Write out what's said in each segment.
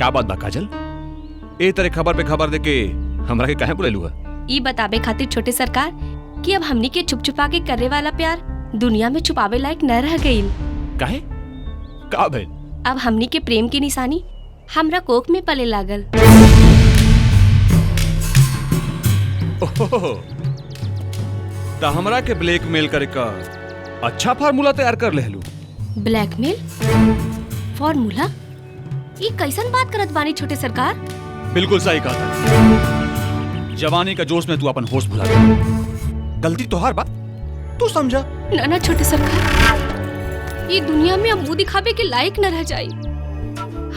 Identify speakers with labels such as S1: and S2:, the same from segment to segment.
S1: क्या बात बा काजल? ए तरह खबर पे खबर देके हमरा के काहे बुलैलू है?
S2: ई बताबे खातिर छोटे सरकार कि अब हमनी के छुप छुपा के करे वाला प्यार दुनिया में छुपावे लायक न रह गईल।
S1: काहे? का भइल?
S2: अब हमनी के प्रेम की निशानी हमरा कोख में पले लागल।
S1: ओहो, ता हमरा के ब्लैकमेल करे का अच्छा फार्मूला तैयार कर लेलू।
S2: ब्लैकमेल? फार्मूला? ये कैसन बात करत बानी छोटे सरकार?
S1: बिल्कुल सही कहा था। जवानी का जोश में तू अपन होश भुला गई। गलती तोहार बा, तू समझा।
S2: ना ना छोटे सरकार, ये दुनिया में अब मुंह दिखावे के लायक न रह जाई।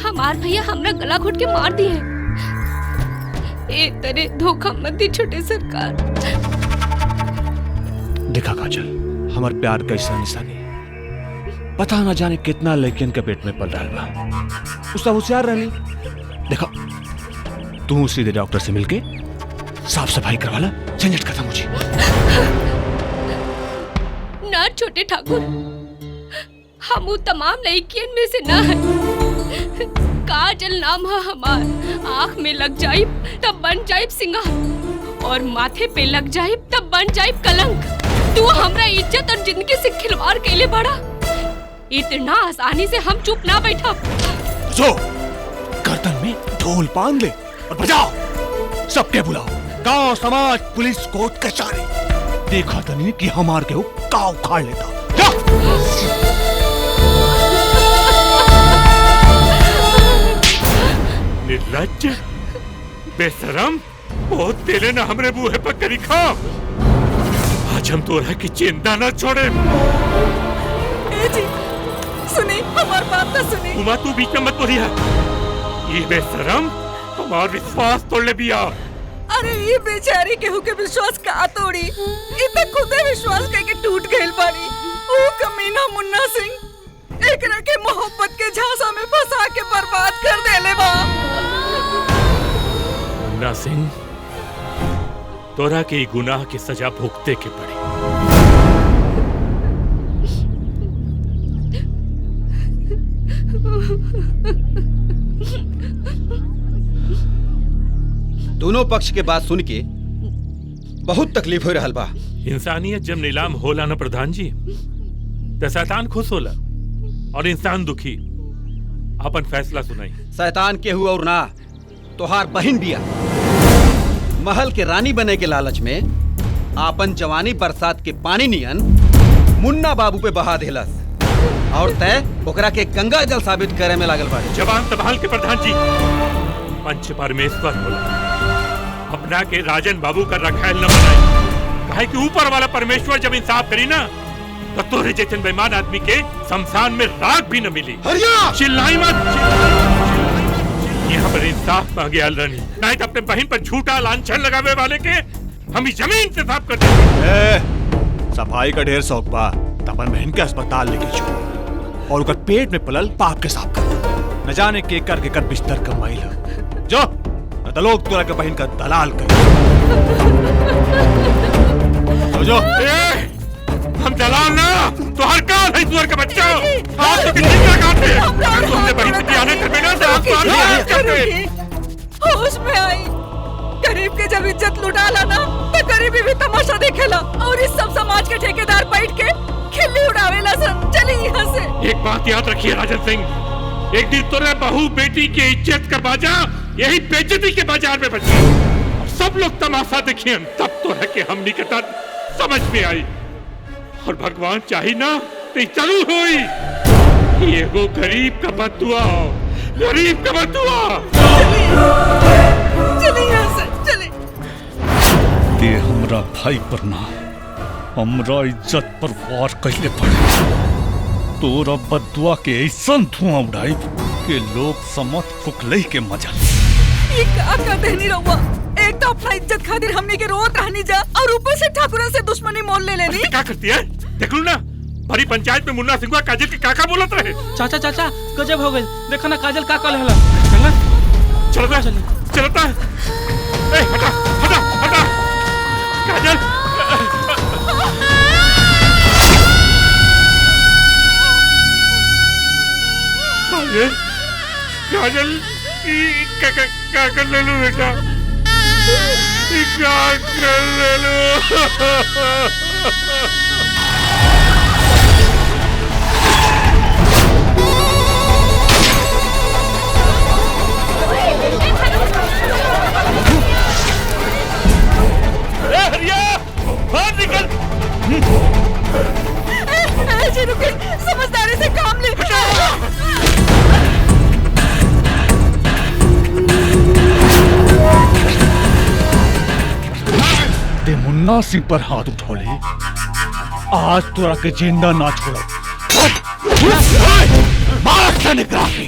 S2: हमार भैया हमरा गला घोट के मार दिए। ए तरह धोखा मत दी छोटे सरकार।
S1: देखा काजल, हमार प्यार कैसा निशानी पता ना जाने कितना लड़कियन के पेट में पल रहा बा। उसका होशियार रहनी। देखा, तू सीधे डॉक्टर से मिलके साफ सफाई करवा ला, झंझट खत्म हो जी।
S2: ना छोटे ठाकुर, हम वो तमाम लड़कियन में से ना है। काजल नाम है हमार। आँख में लग जाइब तब बन जाइब सिंगार, और माथे पे लग जाइब तब बन जाइब कलंक। तू हमरा इज्जत और जिंदगी से खिलवाड़ कैले बड़ा। इतना आसानी से हम चुप ना बैठा।
S1: जो गर्दन में ढोल बांध ले और बजाओ, सबके बुलाओ, गांव समाज पुलिस कोर्ट कचहरी। देखा तो नहीं कि हमार के गांव उखाड़ लेता। जा।
S3: निर्लज्ज, बेशरम, बहुत तेले ना हमरे बूहे पर करी खा। आज हम तोरा की चिंता न छोड़े।
S4: ए जी, सुनी हमार बात तो सुनी।
S3: उमा तू बीच में मत बोलिया। ये बेशरम हमार विश्वास तोड़ले बिया।
S4: अरे ये बेचारी केहू के विश्वास का तोड़ी। इतना खुदे विश्वास करके टूट गइल बानी। ओ कमीना मुन्ना सिंह एकरा के मोहब्बत के झांसा में फंसा के बर्बाद कर देले बा।
S3: मुन्ना सिंह, तोरा के गुनाह की सजा भुगते के पड़ी।
S5: दोनों पक्ष के बात सुन के बहुत तकलीफ हो रहल बा।
S3: इंसानियत जब नीलाम होला न प्रधान जी, तो शैतान खुश होला और इंसान दुखी। अपन फैसला सुनाई।
S5: शैतान केहू और ना, तोहार बहिन बिया। महल के रानी बने के लालच में आपन जवानी बरसात के पानी नियन मुन्ना बाबू पे बहा देलस, और तय ओकरा के गंगा जल साबित करे में लागल बाड़े।
S3: जवान संभाल के प्रधान जी। पंच परमेश्वर होला, अपना के राजन बाबू का रखायल न बनाई। काहे कि ऊपर वाला परमेश्वर जब इंसाफ करी ना, तो तोरे जैसे बेईमान आदमी के शमशान में राख भी न मिली। चिल्लाई मत। यहाँ पर इंसाफ मांगे आल रानी, नहीं तो अपने बहन पर झूठा लांछन लगावे वाले के हम जमीन से साफ कर देंगे।
S1: सफाई का ढेर शौक बा, तपन बहन के अस्पताल लेके जो और उकर पेट में पलल पाप के साफ कर। न जाने के कर बिस्तर कमाई ला। जो न तो लोग तोरा के बहन का दलाल कर। जो
S3: हम दलाल ना, तो हर काल है सुअर का बच्चा। आप तो कितनी काटे। तुमने बहन की आने कर बिना से आप करते।
S4: होश में आई। गरीब के जब इज्जत लुटा ला ना, तो गरीबी भी तमाशा देखेला, और इस सब समाज के ठेकेदार बैठ के खिल्ली उड़ावेला सन। चली यहाँ से।
S3: एक बात याद रखिए राजन सिंह, एक दिन तोरे बहू बेटी की इज्जत का बाजा यही बेइज्जती के बाजार में बची। सब लोग तमाशा देखिए, तब तो है कि हमनी के तक समझ में आई। और भगवान चाही ना तो चालू हुई। ये वो गरीब का बदुआ, गरीब का बदुआ।
S4: चलिए यहाँ से, चलिए।
S6: ते हमरा भाई पर ना, हमरा इज्जत पर वार कैले पड़े। तोरा बदुआ के ऐसा धुआं उड़ाई के लोग समत फुकलई के मजा।
S4: ये का देनी रहुआ। एक तो अपना इज्जत खातिर हमने के रोत रहनी जा, और ऊपर से ठाकुरों से दुश्मनी मोल ले लेनी।
S3: क्या करती है? देख लो ना, बड़ी पंचायत में मुन्ना सिंह काजल के काका बोलत रहे।
S7: चाचा चाचा गजब हो गई। देखा ना काजल का कल हला।
S3: चलता चलता। हटा हटा हटा। काजल काजल काजल, क्या कर ले लू बेटा, क्या कर ले लू।
S6: हरिया बाहर निकल।
S4: जी रुके, समझदारी से काम ले।
S1: ते मुन्ना सिंह पर हाथ उठौले, आज तोरा के जिंदा ना छोड़ो। मार से निकला के।